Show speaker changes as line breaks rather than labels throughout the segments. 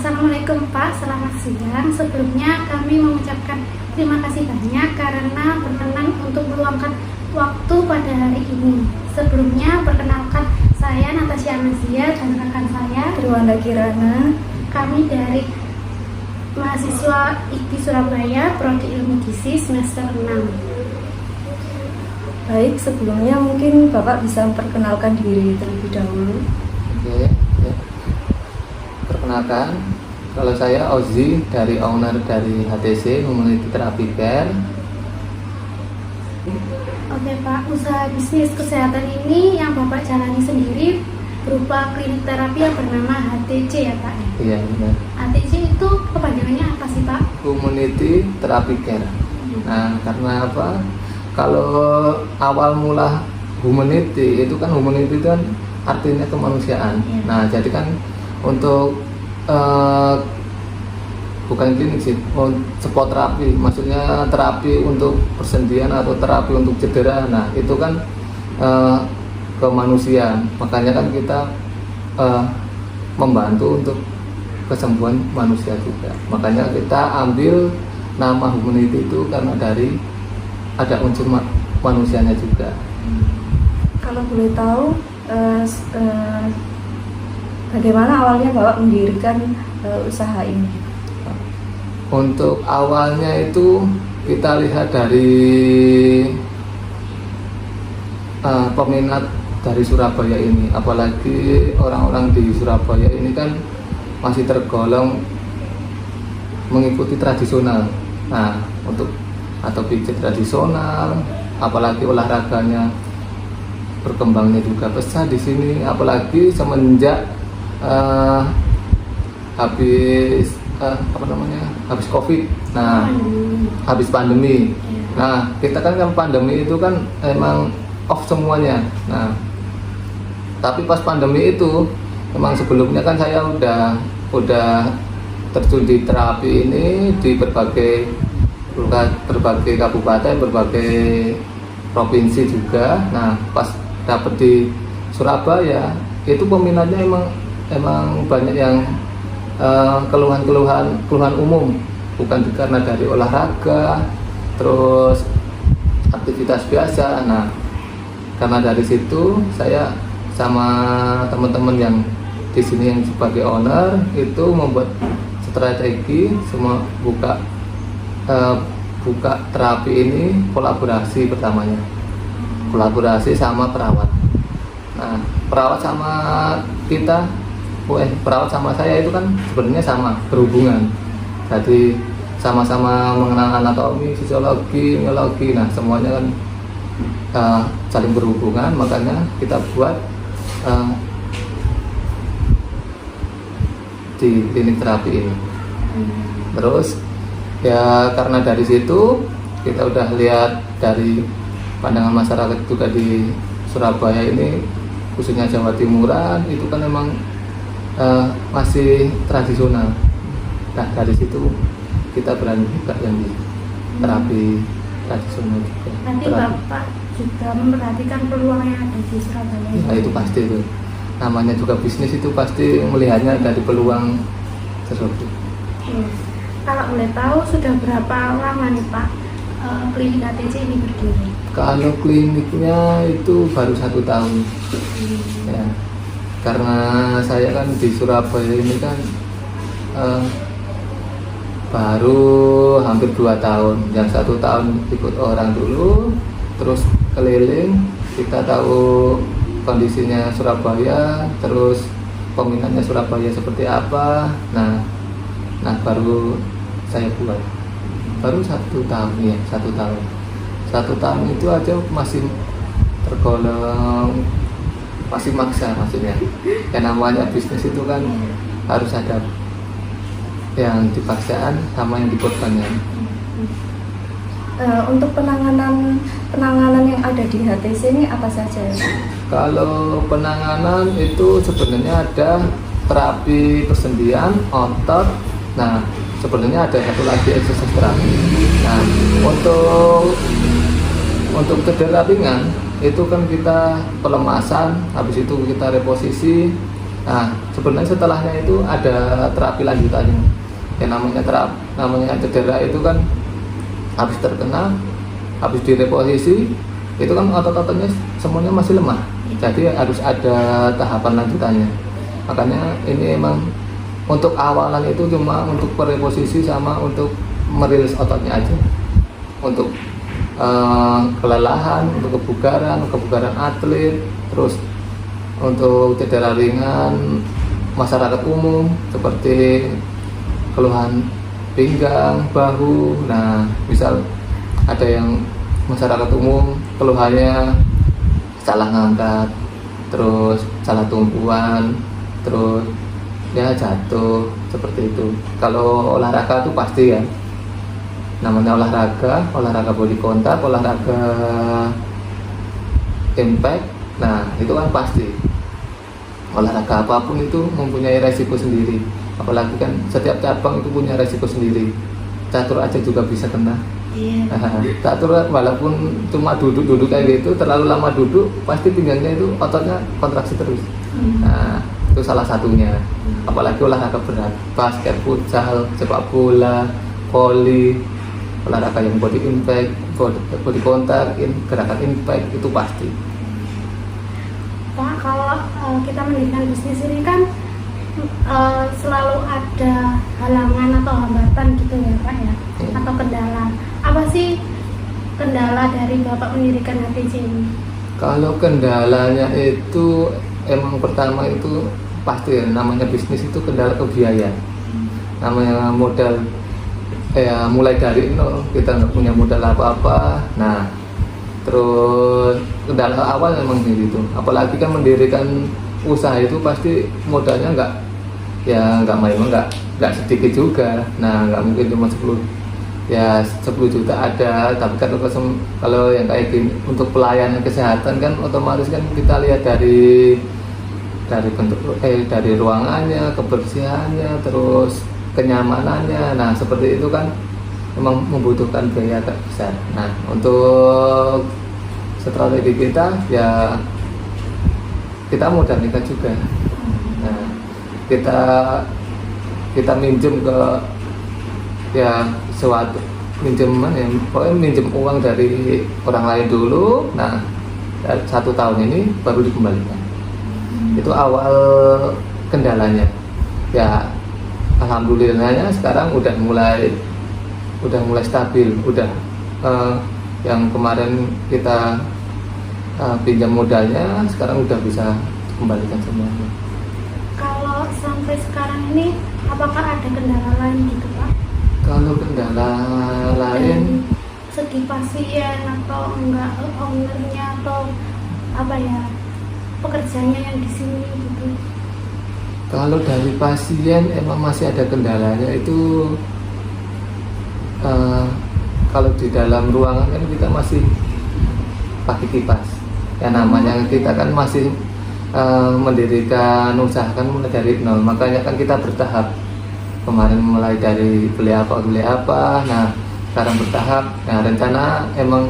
Assalamualaikum Pak, selamat siang. Sebelumnya kami mengucapkan terima kasih banyak karena berkenan untuk meluangkan waktu pada hari ini. Sebelumnya perkenalkan, saya Natasha Amazia dan rekan saya
Triwanda Kirana.
Kami dari mahasiswa IKI Surabaya, Prodi Ilmu Gizi semester 6.
Baik, sebelumnya mungkin Bapak bisa memperkenalkan diri terlebih dahulu.
Oke, ya. Perkenalkan, kalau saya Ozzy dari owner dari HTC Humanity Therapy Care.
Oke Pak, usaha bisnis kesehatan ini yang Bapak jalani sendiri berupa klinik terapi yang bernama HTC ya Pak?
Iya, benar.
HTC itu kepanjangannya apa sih Pak?
Humanity Therapy Care. Nah, karena apa? Kalau awal mula humanity itu humanity itu kan artinya kemanusiaan.
Iya.
Nah, jadi kan untuk bukan klinik sih, sport terapi, maksudnya terapi untuk persendian atau terapi untuk cedera. Nah, itu kan kemanusiaan. Makanya kan kita membantu untuk kesembuhan manusia juga. Makanya kita ambil nama humanity itu karena dari ada unsur manusianya juga.
Kalau boleh tahu, bagaimana awalnya Bapak mendirikan usaha ini?
Untuk awalnya itu kita lihat dari peminat dari Surabaya ini, apalagi orang-orang di Surabaya ini kan masih tergolong mengikuti tradisional. Nah, untuk atau pijat tradisional, apalagi olahraganya berkembangnya juga pesat di sini, apalagi semenjak habis COVID. Nah, habis pandemi. Nah, kita kan pandemi itu kan emang off semuanya. Nah, tapi pas pandemi itu memang sebelumnya kan saya udah terjun di terapi ini di berbagai kabupaten, berbagai provinsi juga. Nah, pas dapet di Surabaya itu peminatnya emang banyak yang keluhan umum, bukan karena dari olahraga, terus aktivitas biasa. Nah, karena dari situ saya sama teman-teman yang di sini yang sebagai owner itu membuat strategi semua buka terapi ini kolaborasi pertamanya, kolaborasi sama perawat. Nah, perawat sama kita, perawat sama saya itu kan sebenarnya sama berhubungan. Jadi sama-sama mengenal anatomi, fisiologi, biologi. Nah, semuanya kan saling berhubungan. Makanya kita buat di klinik terapi ini. Terus ya karena dari situ kita udah lihat dari pandangan masyarakat juga di Surabaya ini, khususnya Jawa Timuran itu kan memang masih tradisional. Nah, dari situ kita berani buka yang di terapi tradisional juga.
Nanti Bapak juga memperhatikan peluang yang ada di Surabaya.
Nah, itu pasti itu. Namanya juga bisnis itu pasti melihatnya dari peluang sesuatu.
Kalau boleh tahu sudah berapa lama nih Pak klinik HTC ini berdiri?
Kalau kliniknya itu baru 1 tahun. Ya, karena saya kan di Surabaya ini kan baru hampir 2 tahun. Yang 1 tahun ikut orang dulu, terus keliling, kita tahu kondisinya Surabaya, terus peminatnya Surabaya seperti apa. Nah baru saya buat. Baru 1 tahun ya, 1 tahun. 1 tahun itu aja masih tergolong masih maksa, maksudnya. Yang namanya bisnis itu kan harus ada yang dipaksaan sama yang dikorbankan.
Untuk penanganan yang ada di HTC ini apa saja?
Kalau penanganan itu sebenarnya ada terapi persendian, otot. Nah, sebenarnya ada satu lagi exercise terapi. Nah, untuk cedera ringan itu kan kita pelemasan, habis itu kita reposisi, Nah, sebenarnya setelahnya itu ada terapi lanjutannya. Yang namanya cedera itu kan habis terkena, habis direposisi, itu kan otot-ototnya semuanya masih lemah. Jadi harus ada tahapan lanjutannya. Makanya ini emang untuk awalan itu cuma untuk reposisi sama untuk merilis ototnya aja. Untuk kelelahan, untuk kebugaran atlet, terus untuk cedera ringan masyarakat umum seperti keluhan pinggang, bahu. Nah, misal ada yang masyarakat umum keluhannya salah ngangkat, terus salah tumpuan, terus ya jatuh seperti itu. Kalau olahraga itu pasti ya, namanya olahraga body contact, olahraga impact. Nah, itu kan pasti olahraga apapun itu mempunyai resiko sendiri, apalagi kan setiap cabang itu punya resiko sendiri. Catur aja juga bisa kena. Catur walaupun cuma duduk kayak gitu, terlalu lama duduk pasti pinggangnya itu ototnya kontraksi terus. Nah, itu salah satunya. Apalagi olahraga berat, basket, futsal, sepak bola, voli, olahraga yang body impact, body contact, gerakan impact itu pasti.
Pak, kalau kita mendirikan bisnis ini kan selalu ada halangan atau hambatan gitu ya Pak ya, atau kendala. Apa sih kendala dari Bapak mendirikan HTC ini?
Kalau kendalanya itu emang pertama itu pasti ya, namanya bisnis itu kendala ke biaya. Namanya modal mulai dari nol, kita nggak punya modal apa-apa. Nah, terus kendala awal memang gitu. Apalagi kan mendirikan usaha itu pasti modalnya nggak main, nggak sedikit juga. Nah, nggak mungkin cuma 10 juta ada. Tapi kan kalau yang kayak gini untuk pelayanan kesehatan kan otomatis kan kita lihat dari bentuk dari ruangannya, kebersihannya, terus kenyamanannya. Nah, seperti itu kan memang membutuhkan biaya agak besar. Nah, untuk strategi kita ya kita modal nikah juga. Nah, kita minjem ke ya suatu pokoknya minjem uang dari orang lain dulu. Nah, 1 tahun ini baru dikembalikan. Itu awal kendalanya. Ya, alhamdulillahnya sekarang udah mulai stabil, yang kemarin kita pinjam modalnya sekarang udah bisa kembalikan semuanya.
Kalau sampai sekarang ini apakah ada kendala lain gitu Pak?
Kalau kendala lain
segi pasien atau enggak ownernya atau apa ya pekerjaannya yang di sini gitu?
kalau dari pasien emang masih ada kendalanya itu. Kalau di dalam ruangan kan kita masih pakai kipas. Ya namanya kita kan masih mendirikan usaha kan mulai dari nol. Makanya kan kita bertahap. Kemarin mulai dari beli apa. Nah, sekarang bertahap. Nah, rencana emang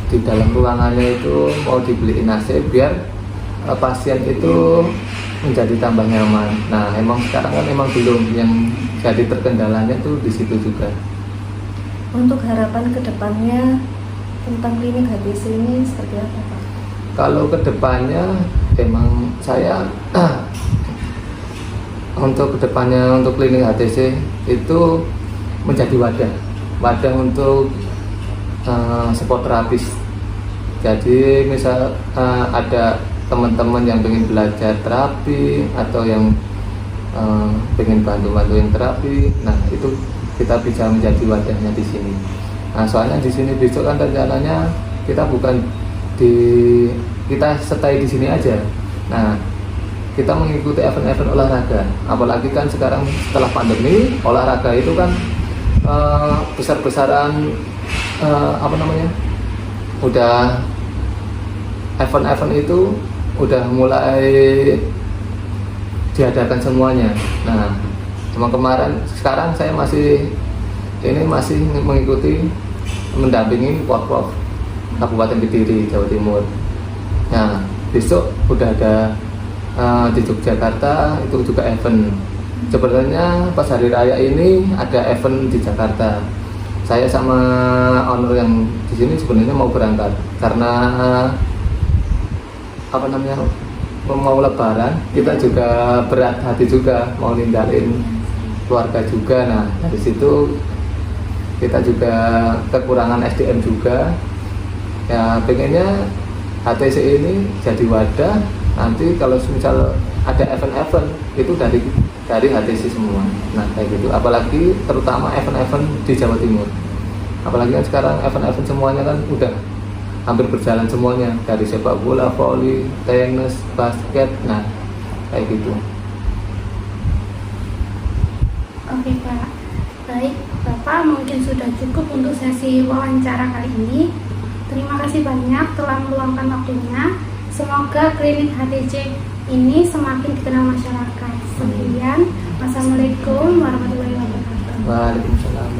di dalam ruangannya itu mau dibeliin AC biar pasien itu menjadi tambah nyaman. Nah, emang sekarang kan emang belum, yang jadi terkendalanya tuh di situ juga.
Untuk harapan kedepannya tentang klinik HTC ini seperti apa Pak?
Kalau kedepannya emang saya untuk kedepannya untuk klinik HTC itu menjadi wadah untuk sport terapis. Jadi misal ada teman-teman yang ingin belajar terapi atau yang ingin bantuin terapi, nah itu kita bisa menjadi wadahnya di sini. Nah, soalnya di sini besok kan rencananya kita kita stay di sini aja. Nah, kita mengikuti event-event olahraga. Apalagi kan sekarang setelah pandemi, olahraga itu kan besar-besaran udah event-event itu udah mulai diadakan semuanya. Nah, cuma sekarang saya masih mengikuti mendampingi Porprov Kabupaten Kediri, Jawa Timur. Nah, besok udah ada di Yogyakarta itu juga event. Sebenarnya pas hari raya ini ada event di Jakarta. Saya sama owner yang di sini sebenarnya mau berangkat karena mau lebaran, kita juga berat hati juga mau ninggalin keluarga juga. Nah dari situ kita juga kekurangan SDM juga. Ya pengennya HTC ini jadi wadah. Nanti kalau misal ada event-event itu dari HTC semua. Nah kayak gitu. Apalagi terutama event-event di Jawa Timur. Apalagi kan sekarang event-event semuanya kan udah hampir berjalan semuanya, dari sepak bola, voli, tenis, basket. Nah kayak gitu.
Oke Pak, baik Bapak, mungkin sudah cukup untuk sesi wawancara kali ini. Terima kasih banyak telah meluangkan waktunya. Semoga klinik HTC ini semakin dikenal masyarakat. Sekian, wassalamualaikum warahmatullahi wabarakatuh.
Waalaikumsalam.